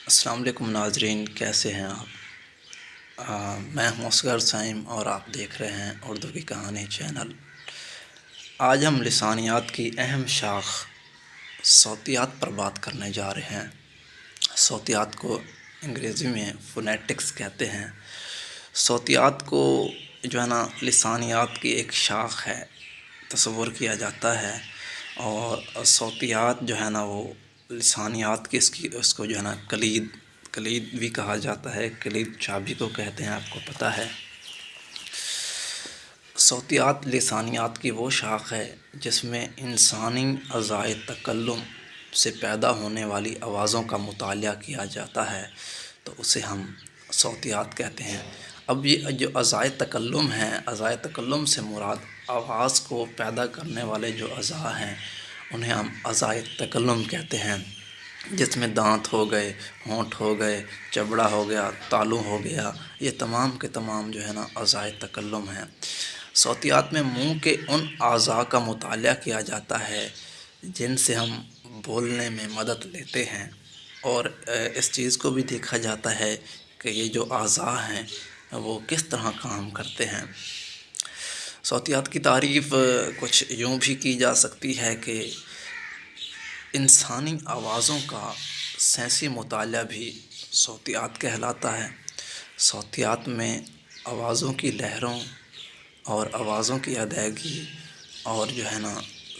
السلام علیکم ناظرین، کیسے ہیں آپ؟ میں ہوں اصغر سائم اور آپ دیکھ رہے ہیں اردو کی کہانی چینل۔ آج ہم لسانیات کی اہم شاخ صوتیات پر بات کرنے جا رہے ہیں۔ صوتیات کو انگریزی میں فونیٹکس کہتے ہیں۔ صوتیات کو لسانیات کی ایک شاخ ہے تصور کیا جاتا ہے، اور صوتیات وہ لسانیات کی اس کو کلید بھی کہا جاتا ہے، کلید چابی کو کہتے ہیں، آپ کو پتہ ہے۔ صوتیات لسانیات کی وہ شاخ ہے جس میں انسانی اعضائے تکلم سے پیدا ہونے والی آوازوں کا مطالعہ کیا جاتا ہے، تو اسے ہم صوتیات کہتے ہیں۔ اب یہ جو اعضائے تکلم ہیں، اعضائے تکلم سے مراد آواز کو پیدا کرنے والے جو اعضاء ہیں انہیں ہم اعضائے تکلم کہتے ہیں، جس میں دانت ہو گئے، ہونٹ ہو گئے، چبڑا ہو گیا، تالو ہو گیا، یہ تمام کے تمام اعضائے تکلم ہیں۔ صوتیات میں منہ کے ان اعضاء کا مطالعہ کیا جاتا ہے جن سے ہم بولنے میں مدد لیتے ہیں، اور اس چیز کو بھی دیکھا جاتا ہے کہ یہ جو اعضاء ہیں وہ کس طرح کام کرتے ہیں۔ صوتیات کی تعریف کچھ یوں بھی کی جا سکتی ہے کہ انسانی آوازوں کا سینسی مطالعہ بھی صوتیات کہلاتا ہے۔ صوتیات میں آوازوں کی لہروں اور آوازوں کی ادائیگی اور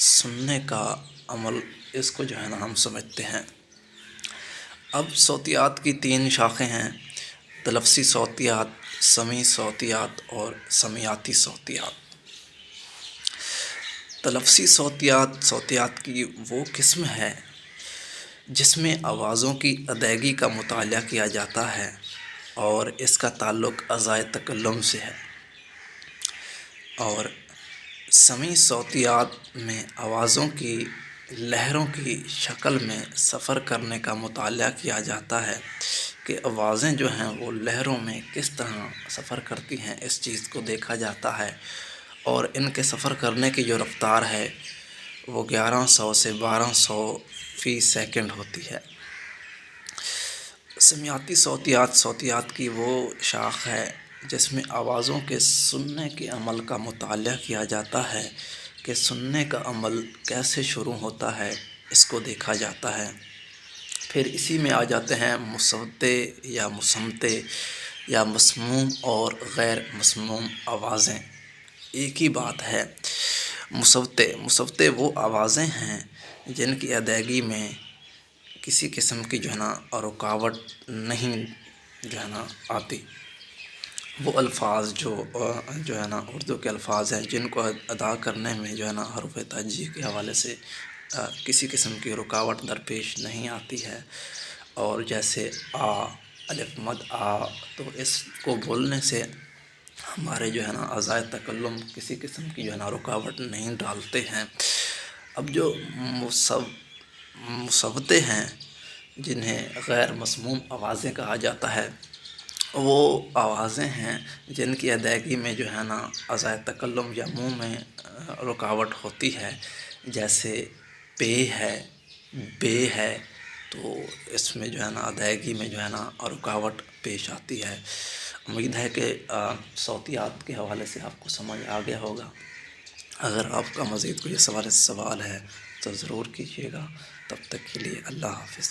سننے کا عمل، اس کو ہم سمجھتے ہیں۔ اب صوتیات کی 3 شاخیں ہیں: تلفظی صوتیات، سمعی صوتیات اور سمعیاتی صوتیات۔ تلفظی صوتیات کی وہ قسم ہے جس میں آوازوں کی ادائیگی کا مطالعہ کیا جاتا ہے اور اس کا تعلق اعضائے تکلم سے ہے، اور سمعی صوتیات میں آوازوں کی لہروں کی شکل میں سفر کرنے کا مطالعہ کیا جاتا ہے کہ آوازیں وہ لہروں میں کس طرح سفر کرتی ہیں، اس چیز کو دیکھا جاتا ہے، اور ان کے سفر کرنے کی جو رفتار ہے وہ 1100 سے 1200 فی سیکنڈ ہوتی ہے۔ سمعیاتی صوتیات کی وہ شاخ ہے جس میں آوازوں کے سننے کے عمل کا مطالعہ کیا جاتا ہے کہ سننے کا عمل کیسے شروع ہوتا ہے، اس کو دیکھا جاتا ہے۔ پھر اسی میں آ جاتے ہیں مصوتے یا مصمتے یا مسموم اور غیر مسموم آوازیں۔ ایک ہی بات ہے۔ مصوتے وہ آوازیں ہیں جن کی ادائیگی میں کسی قسم کی رکاوٹ نہیں آتی۔ وہ الفاظ جو اردو کے الفاظ ہیں جن کو ادا کرنے میں حروف تہجی کے حوالے سے کسی قسم کی رکاوٹ درپیش نہیں آتی ہے، اور جیسے آ، الف مد آ، تو اس کو بولنے سے ہمارے اعضائے تکلم کسی قسم کی رکاوٹ نہیں ڈالتے ہیں۔ اب جو مصوتے ہیں جنہیں غیر مسموم آوازیں کہا جاتا ہے، وہ آوازیں ہیں جن کی ادائیگی میں اعضائے تکلم یا منہ میں رکاوٹ ہوتی ہے، جیسے پے ہے، بے ہے، تو اس میں ادائیگی میں رکاوٹ پیش آتی ہے۔ امید ہے کہ صوتیات کے حوالے سے آپ کو سمجھ آ گیا ہوگا۔ اگر آپ کا مزید کوئی سوال ہے تو ضرور کیجیے گا۔ تب تک کے لیے اللہ حافظ۔